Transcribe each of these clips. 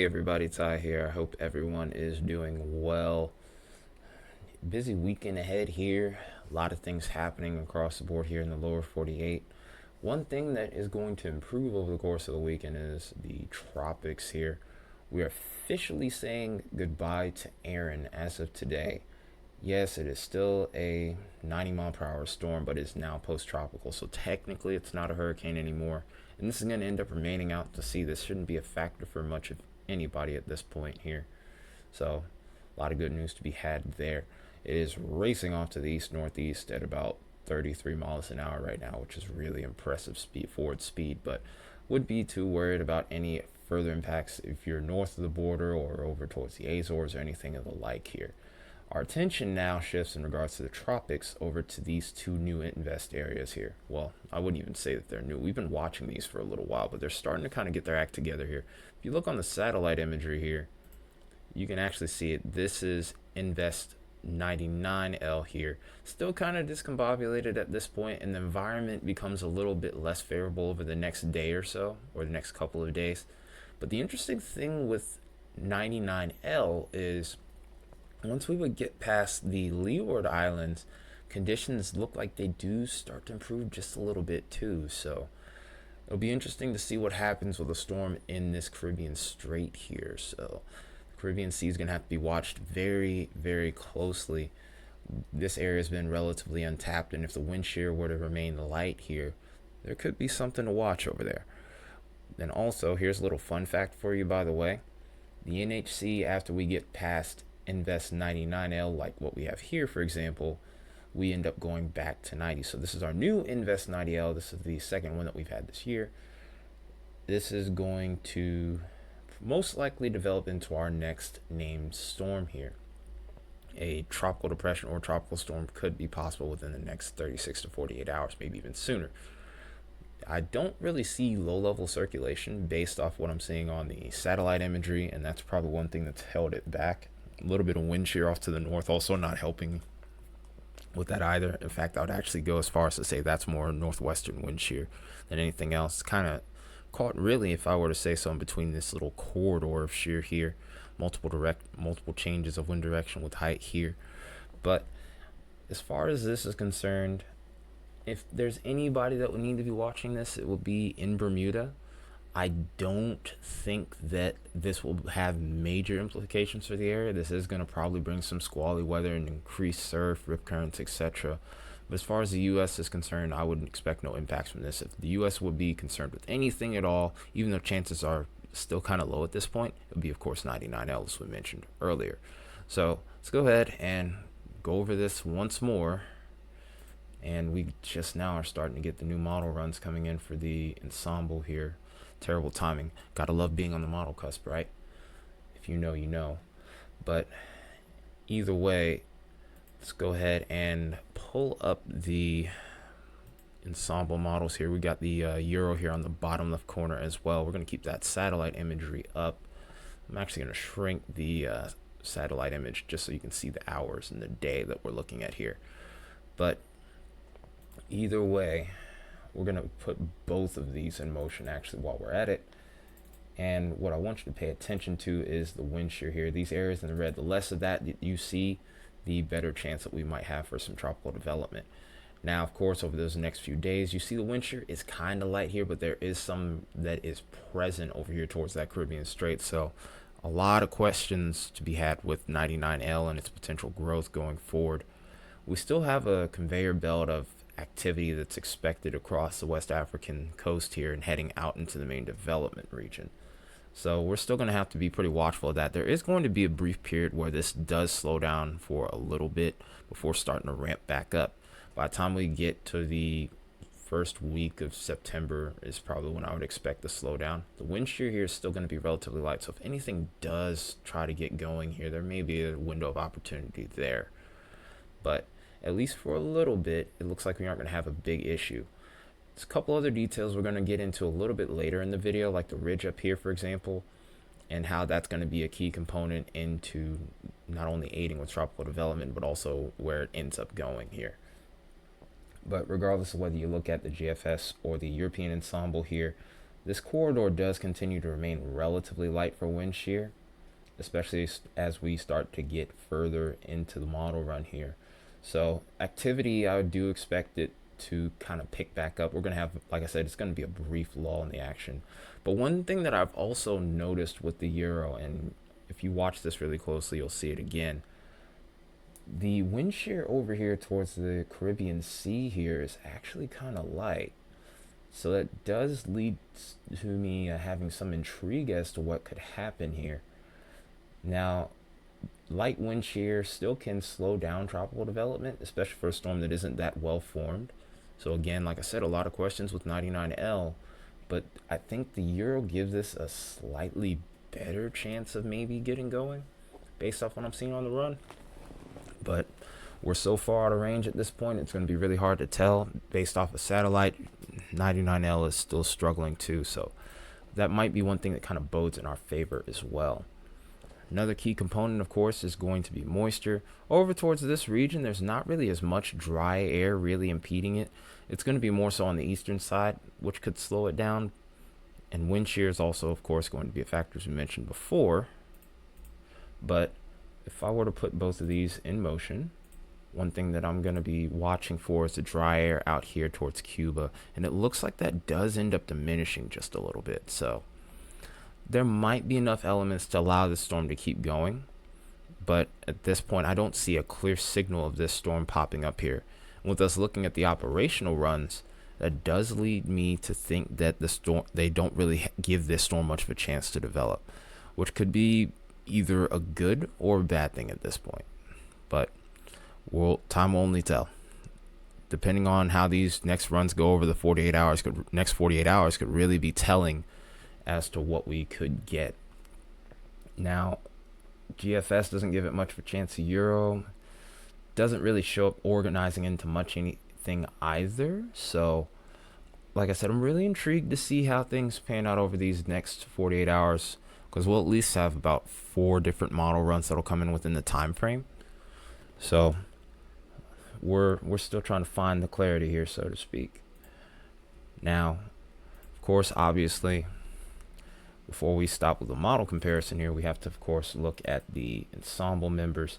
Hey everybody, Ty here. I hope everyone is doing well. Busy weekend ahead here. A lot of things happening across the board here in the lower 48. One thing that is going to improve over the course of the weekend is the tropics here. We are officially saying goodbye to Erin as of today. Yes, it is still a 90-mile-per-hour storm, but it's now post-tropical, so technically it's not a hurricane anymore. And this is going to end up remaining out to sea. This shouldn't be a factor for much of anybody at this point here. So, a lot of good news to be had there. It is racing off to the east-northeast at about 33 miles an hour right now, which is really impressive forward speed, but would be too worried about any further impacts if you're north of the border or over towards the Azores or anything of the like here. Our attention now shifts in regards to the tropics over to these two new invest areas here. Well, I wouldn't even say that they're new. We've been watching these for a little while, but they're starting to kind of get their act together here. If you look on the satellite imagery here, you can actually see it. This is Invest 99L here. Still kind of discombobulated at this point, and the environment becomes a little bit less favorable over the next day or so, or the next couple of days. But the interesting thing with 99L is once we would get past the Leeward Islands, conditions look like they do start to improve just a little bit too. So it'll be interesting to see what happens with a storm in this Caribbean Strait here. So the Caribbean Sea is going to have to be watched very, very closely. This area has been relatively untapped, and if the wind shear were to remain light here, there could be something to watch over there. Then also, here's a little fun fact for you, by the way. The NHC, after we get past Invest 99L, like what we have here, for example, we end up going back to 90. So this is our new Invest 90L. This is the second one that we've had this year. This is going to most likely develop into our next named storm here. A tropical depression or tropical storm could be possible within the next 36 to 48 hours, maybe even sooner. I don't really see low-level circulation based off what I'm seeing on the satellite imagery, and that's probably one thing that's held it back. A little bit of wind shear off to the north also not helping with that either. In fact, I would actually go as far as to say that's more northwestern wind shear than anything else. Kind of caught really, if I were to say so, in between this little corridor of shear here, multiple changes of wind direction with height here. But as far as this is concerned, if there's anybody that would need to be watching this, it would be in Bermuda. I don't think that this will have major implications for the area. This is going to probably bring some squally weather and increased surf, rip currents, etc. But as far as the U.S. is concerned, I wouldn't expect no impacts from this. If the U.S. would be concerned with anything at all, even though chances are still kind of low at this point, it would be, of course, 99L, as we mentioned earlier. So let's go ahead and go over this once more. And we just now are starting to get the new model runs coming in for the ensemble here. Terrible timing. Gotta love being on the model cusp, right? If you know, you know. But either way, let's go ahead and pull up the ensemble models here. We got the Euro here on the bottom left corner as well. We're going to keep that satellite imagery up. I'm actually going to shrink the satellite image just so you can see the hours and the day that we're looking at here. But either way, we're going to put both of these in motion actually while we're at it. And what I want you to pay attention to is the wind shear here. These areas in the red, the less of that you see, the better chance that we might have for some tropical development. Now, of course, over those next few days, you see the wind shear is kind of light here, but there is some that is present over here towards that Caribbean Strait. So a lot of questions to be had with 99L and its potential growth going forward. We still have a conveyor belt of activity that's expected across the West African coast here and heading out into the main development region. So we're still going to have to be pretty watchful of that. There is going to be a brief period where this does slow down for a little bit before starting to ramp back up. By the time we get to the first week of September is probably when I would expect the slowdown. The wind shear here is still going to be relatively light, so if anything does try to get going here, there may be a window of opportunity there. But at least for a little bit, it looks like we aren't going to have a big issue. There's a couple other details we're going to get into a little bit later in the video, like the ridge up here, for example, and how that's going to be a key component into not only aiding with tropical development, but also where it ends up going here. But regardless of whether you look at the GFS or the European ensemble here, This corridor does continue to remain relatively light for wind shear, especially as we start to get further into the model run here. So activity, I do expect it to kind of pick back up. We're going to have, like I said, it's going to be a brief lull in the action. But one thing that I've also noticed with the euro, and if you watch this really closely, you'll see it again. The wind shear over here towards the Caribbean Sea here is actually kind of light. So that does lead to me having some intrigue as to what could happen here. Now, light wind shear still can slow down tropical development, especially for a storm that isn't that well formed. So again, like I said, a lot of questions with 99L, but I think the euro gives this a slightly better chance of maybe getting going based off what I'm seeing on the run. But we're so far out of range at this point, it's going to be really hard to tell based off of satellite. 99L is still struggling too, so that might be one thing that kind of bodes in our favor as well. Another key component, of course, is going to be moisture. Over towards this region, there's not really as much dry air really impeding it. It's going to be more so on the eastern side, which could slow it down. And wind shear is also, of course, going to be a factor, as we mentioned before. But if I were to put both of these in motion, one thing that I'm going to be watching for is the dry air out here towards Cuba. And it looks like that does end up diminishing just a little bit. So there might be enough elements to allow the storm to keep going. But at this point, I don't see a clear signal of this storm popping up here. And with us looking at the operational runs, that does lead me to think that the storm, they don't really give this storm much of a chance to develop, which could be either a good or a bad thing at this point. But time will only tell. Depending on how these next runs go over the 48 hours, next 48 hours could really be telling as to what we could get. Now, GFS doesn't give it much of a chance. Euro doesn't really show up organizing into much anything either. So, like I said, I'm really intrigued to see how things pan out over these next 48 hours, because we'll at least have about 4 different model runs that'll come in within the time frame. So we're still trying to find the clarity here, so to speak. Now, of course, obviously, before we stop with the model comparison here, we have to, of course, look at the ensemble members.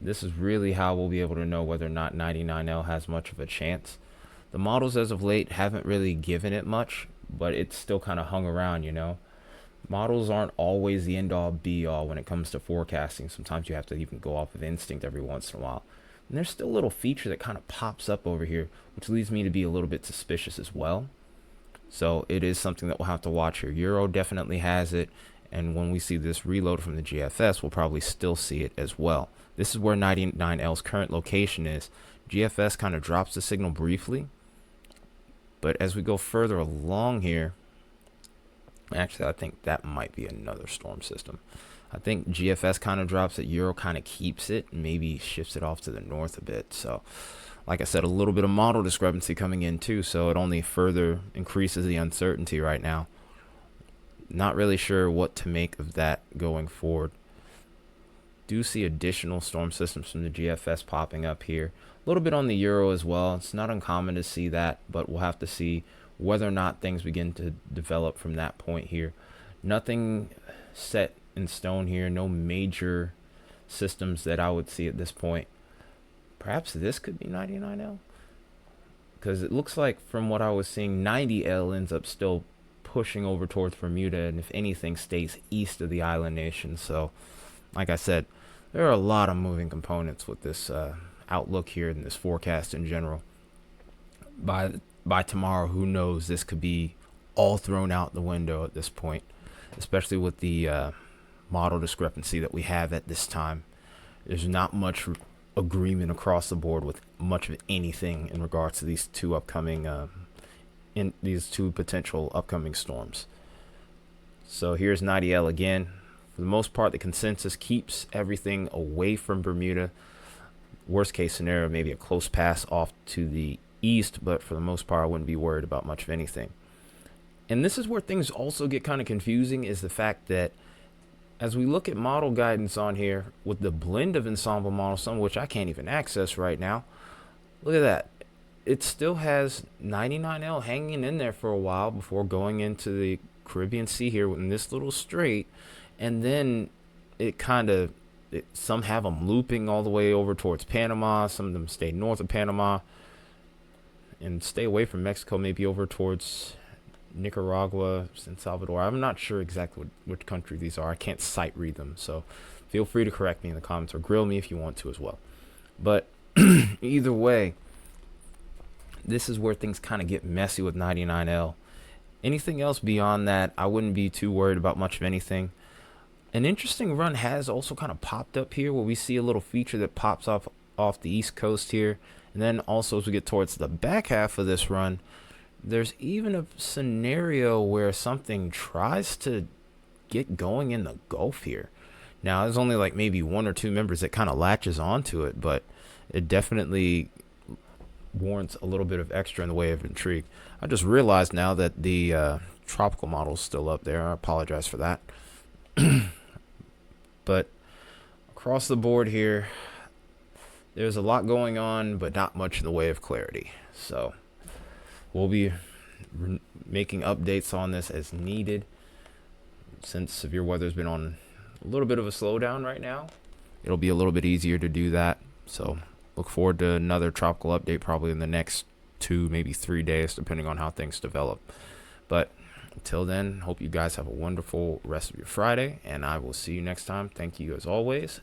This is really how we'll be able to know whether or not 99L has much of a chance. The models as of late haven't really given it much, but it's still kind of hung around, you know. Models aren't always the end-all be-all when it comes to forecasting. Sometimes you have to even go off of instinct every once in a while. And there's still a little feature that kind of pops up over here, which leads me to be a little bit suspicious as well. So it is something that we'll have to watch here. Euro definitely has it, and when we see this reload from the GFS, we'll probably still see it as well. This is where 99L's current location is. GFS kind of drops the signal briefly, but as we go further along here, actually, I think that might be another storm system. I think GFS kind of drops it, Euro kind of keeps it, maybe shifts it off to the north a bit. So, like I said, a little bit of model discrepancy coming in too, so it only further increases the uncertainty right now. Not really sure what to make of that going forward. Do see additional storm systems from the GFS popping up here. A little bit on the Euro as well. It's not uncommon to see that, but we'll have to see whether or not things begin to develop from that point here. Nothing set in stone here. No major systems that I would see at this point. Perhaps this could be 99L, because it looks like from what I was seeing, 90L ends up still pushing over towards Bermuda, and if anything stays east of the island nation. So like I said, there are a lot of moving components with this outlook here and this forecast in general. By tomorrow, who knows, this could be all thrown out the window at this point, especially with the model discrepancy that we have at this time. There's not much agreement across the board with much of anything in regards to these two upcoming these two potential upcoming storms. So here's 90L again. For the most part, the consensus keeps everything away from Bermuda. Worst case scenario, maybe a close pass off to the east, but for the most part, I wouldn't be worried about much of anything. And this is where things also get kind of confusing, is the fact that as we look at model guidance on here with the blend of ensemble models, some of which I can't even access right now, look at that. it still has 99L hanging in there for a while before going into the Caribbean Sea here in this little strait, and then it kind of, some have them looping all the way over towards Panama. Some of them stay north of Panama and stay away from Mexico, maybe over towards Nicaragua and Salvador. I'm not sure exactly which country these are. I can't sight read them, so feel free to correct me in the comments or grill me if you want to as well. But either way, this is where things kind of get messy with 99L. Anything else beyond that, I wouldn't be too worried about much of anything. An interesting run has also kind of popped up here, where we see a little feature that pops off the east coast here. And then also as we get towards the back half of this run, there's even a scenario where something tries to get going in the Gulf here. Now, there's only like maybe one or two members that kind of latches onto it, but it definitely warrants a little bit of extra in the way of intrigue. I just realized now that the tropical model is still up there. I apologize for that. But across the board here, there's a lot going on, but not much in the way of clarity. So we'll be making updates on this as needed. Since severe weather's been on a little bit of a slowdown right now, it'll be a little bit easier to do that. So look forward to another tropical update probably in the next 2, maybe 3 days, depending on how things develop. But until then, hope you guys have a wonderful rest of your Friday, and I will see you next time. Thank you as always,